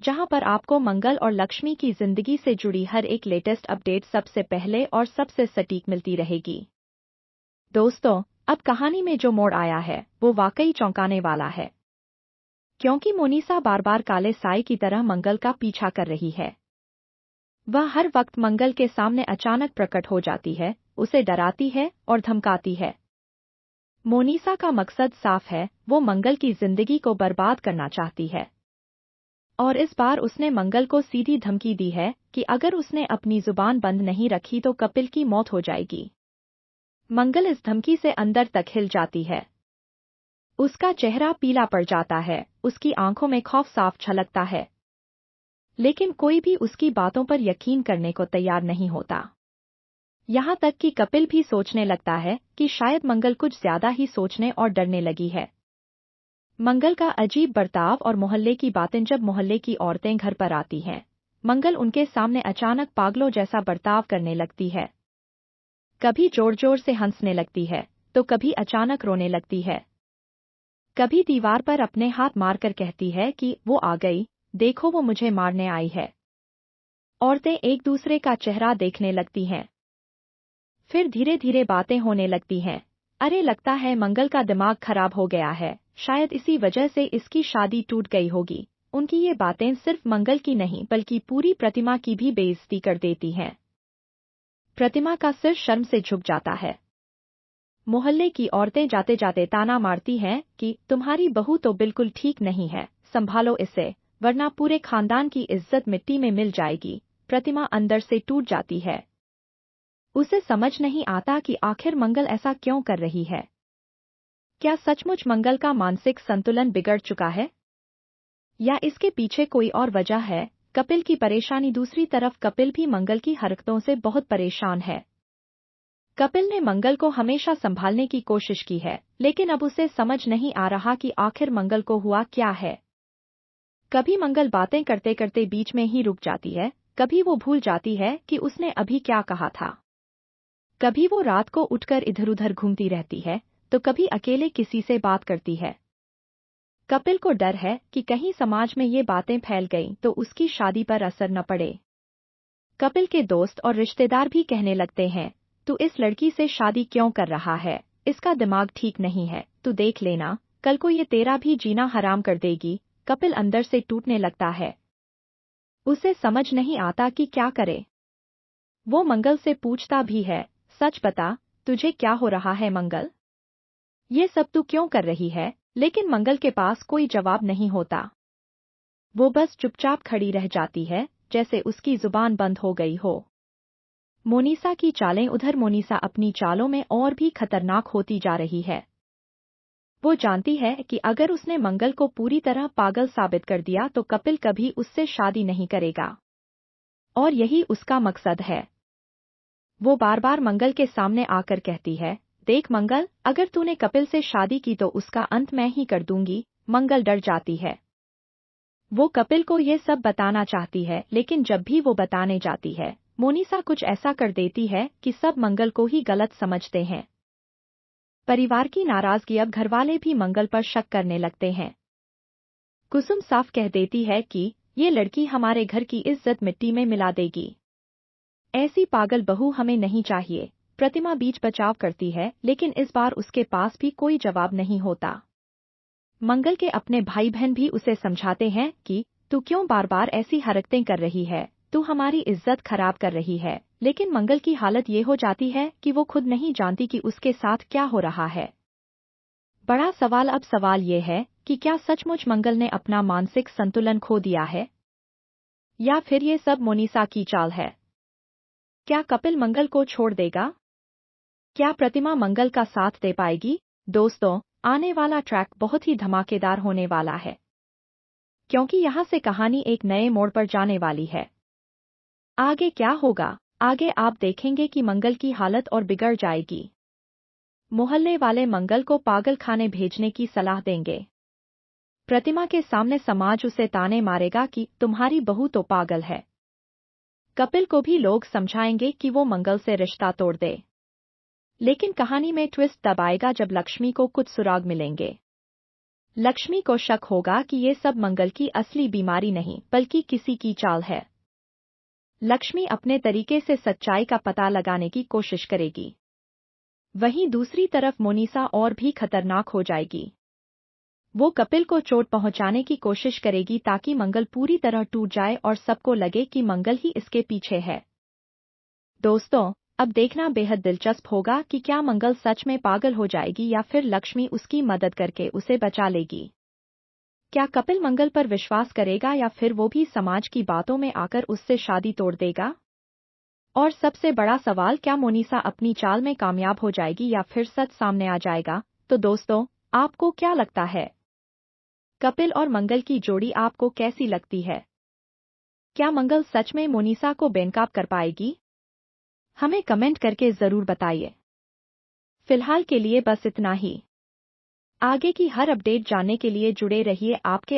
जहां पर आपको मंगल और लक्ष्मी की जिंदगी से जुड़ी हर एक लेटेस्ट अपडेट सबसे पहले और सबसे सटीक मिलती रहेगी। दोस्तों, अब कहानी में जो मोड़ आया है वो वाकई चौंकाने वाला है, क्योंकि मोनिसा बार बार काले साए की तरह मंगल का पीछा कर रही है। वह हर वक्त मंगल के सामने अचानक प्रकट हो जाती है, उसे डराती है और धमकाती है। मोनिसा का मकसद साफ है, वो मंगल की जिंदगी को बर्बाद करना चाहती है। और इस बार उसने मंगल को सीधी धमकी दी है कि अगर उसने अपनी जुबान बंद नहीं रखी तो कपिल की मौत हो जाएगी। मंगल इस धमकी से अंदर तक हिल जाती है। उसका चेहरा पीला पड़ जाता है, उसकी आंखों में खौफ साफ झलकता है। लेकिन कोई भी उसकी बातों पर यकीन करने को तैयार नहीं होता। यहाँ तक कि कपिल भी सोचने लगता है कि शायद मंगल कुछ ज्यादा ही सोचने और डरने लगी है। मंगल का अजीब बर्ताव और मोहल्ले की बातें जब मोहल्ले की औरतें घर पर आती हैं, मंगल उनके सामने अचानक पागलों जैसा बर्ताव करने लगती है। कभी जोर जोर से हंसने लगती है, तो कभी अचानक रोने लगती है। कभी दीवार पर अपने हाथ मारकर कहती है कि वो आ गई, देखो वो मुझे मारने आई है। औरतें एक दूसरे का चेहरा देखने लगती हैं। फिर धीरे धीरे बातें होने लगती हैं। अरे लगता है मंगल का दिमाग खराब हो गया है, शायद इसी वजह से इसकी शादी टूट गई होगी। उनकी ये बातें सिर्फ मंगल की नहीं बल्कि पूरी प्रतिमा की भी बेइज्जती कर देती हैं। प्रतिमा का सिर शर्म से झुक जाता है। मोहल्ले की औरतें जाते जाते ताना मारती हैं कि तुम्हारी बहू तो बिल्कुल ठीक नहीं है, संभालो इसे, वरना पूरे खानदान की इज्जत मिट्टी में मिल जाएगी। प्रतिमा अंदर से टूट जाती है। उसे समझ नहीं आता कि आखिर मंगल ऐसा क्यों कर रही है। क्या सचमुच मंगल का मानसिक संतुलन बिगड़ चुका है, या इसके पीछे कोई और वजह है। कपिल की परेशानी। दूसरी तरफ कपिल भी मंगल की हरकतों से बहुत परेशान है। कपिल ने मंगल को हमेशा संभालने की कोशिश की है, लेकिन अब उसे समझ नहीं आ रहा कि आखिर मंगल को हुआ क्या है। कभी मंगल बातें करते करते बीच में ही रुक जाती है, कभी वो भूल जाती है कि उसने अभी क्या कहा था। कभी वो रात को उठकर इधर उधर घूमती रहती है, तो कभी अकेले किसी से बात करती है। कपिल को डर है कि कहीं समाज में ये बातें फैल गईं तो उसकी शादी पर असर न पड़े। कपिल के दोस्त और रिश्तेदार भी कहने लगते हैं, तू इस लड़की से शादी क्यों कर रहा है, इसका दिमाग ठीक नहीं है, तू देख लेना, कल को ये तेरा भी जीना हराम कर देगी। कपिल अंदर से टूटने लगता है। उसे समझ नहीं आता कि क्या करे। वो मंगल से पूछता भी है, सच बता, तुझे क्या हो रहा है मंगल? ये सब तू क्यों कर रही है? लेकिन मंगल के पास कोई जवाब नहीं होता। वो बस चुपचाप खड़ी रह जाती है, जैसे उसकी जुबान बंद हो गई हो। मोनिसा की चालें। उधर मोनिसा अपनी चालों में और भी खतरनाक होती जा रही है। वो जानती है कि अगर उसने मंगल को पूरी तरह पागल साबित कर दिया तो कपिल कभी उससे शादी नहीं करेगा। और यही उसका मकसद है। वो बार बार मंगल के सामने आकर कहती है, देख मंगल, अगर तूने कपिल से शादी की तो उसका अंत मैं ही कर दूंगी। मंगल डर जाती है। वो कपिल को ये सब बताना चाहती है, लेकिन जब भी वो बताने जाती है, मोनिसा कुछ ऐसा कर देती है कि सब मंगल को ही गलत समझते हैं। परिवार की नाराजगी। अब घरवाले भी मंगल पर शक करने लगते हैं। कुसुम साफ कह देती है कि ये लड़की हमारे घर की इज्जत मिट्टी में मिला देगी। ऐसी पागल बहू हमें नहीं चाहिए। प्रतिमा बीच बचाव करती है, लेकिन इस बार उसके पास भी कोई जवाब नहीं होता। मंगल के अपने भाई बहन भी उसे समझाते हैं कि तू क्यों बार बार ऐसी हरकतें कर रही है, तू हमारी इज्जत खराब कर रही है। लेकिन मंगल की हालत ये हो जाती है कि वो खुद नहीं जानती कि उसके साथ क्या हो रहा है। बड़ा सवाल अब सवाल ये है कि क्या सचमुच मंगल ने अपना मानसिक संतुलन खो दिया है, या फिर ये सब मोनिसा की चाल है। क्या कपिल मंगल को छोड़ देगा? क्या प्रतिमा मंगल का साथ दे पाएगी? दोस्तों, आने वाला ट्रैक बहुत ही धमाकेदार होने वाला है, क्योंकि यहाँ से कहानी एक नए मोड़ पर जाने वाली है। आगे क्या होगा? आगे आप देखेंगे कि मंगल की हालत और बिगड़ जाएगी। मोहल्ले वाले मंगल को पागल खाने भेजने की सलाह देंगे। प्रतिमा के सामने समाज उसे ताने मारेगा कि तुम्हारी बहू तो पागल है। कपिल को भी लोग समझाएंगे कि वो मंगल से रिश्ता तोड़ दे। लेकिन कहानी में ट्विस्ट तब आएगा जब लक्ष्मी को कुछ सुराग मिलेंगे। लक्ष्मी को शक होगा कि ये सब मंगल की असली बीमारी नहीं बल्कि किसी की चाल है। लक्ष्मी अपने तरीके से सच्चाई का पता लगाने की कोशिश करेगी। वहीं दूसरी तरफ मोनिसा और भी खतरनाक हो जाएगी। वो कपिल को चोट पहुंचाने की कोशिश करेगी ताकि मंगल पूरी तरह टूट जाए और सबको लगे कि मंगल ही इसके पीछे है। दोस्तों, अब देखना बेहद दिलचस्प होगा कि क्या मंगल सच में पागल हो जाएगी या फिर लक्ष्मी उसकी मदद करके उसे बचा लेगी। क्या कपिल मंगल पर विश्वास करेगा या फिर वो भी समाज की बातों में आकर उससे शादी तोड़ देगा? और सबसे बड़ा सवाल, क्या मोनिसा अपनी चाल में कामयाब हो जाएगी या फिर सच सामने आ जाएगा? तो दोस्तों, आपको क्या लगता है? कपिल और मंगल की जोड़ी आपको कैसी लगती है? क्या मंगल सच में मोनिसा को बेनकाब कर पाएगी? हमें कमेंट करके जरूर बताइए। फिलहाल के लिए बस इतना ही। आगे की हर अपडेट जानने के लिए जुड़े रहिए आपके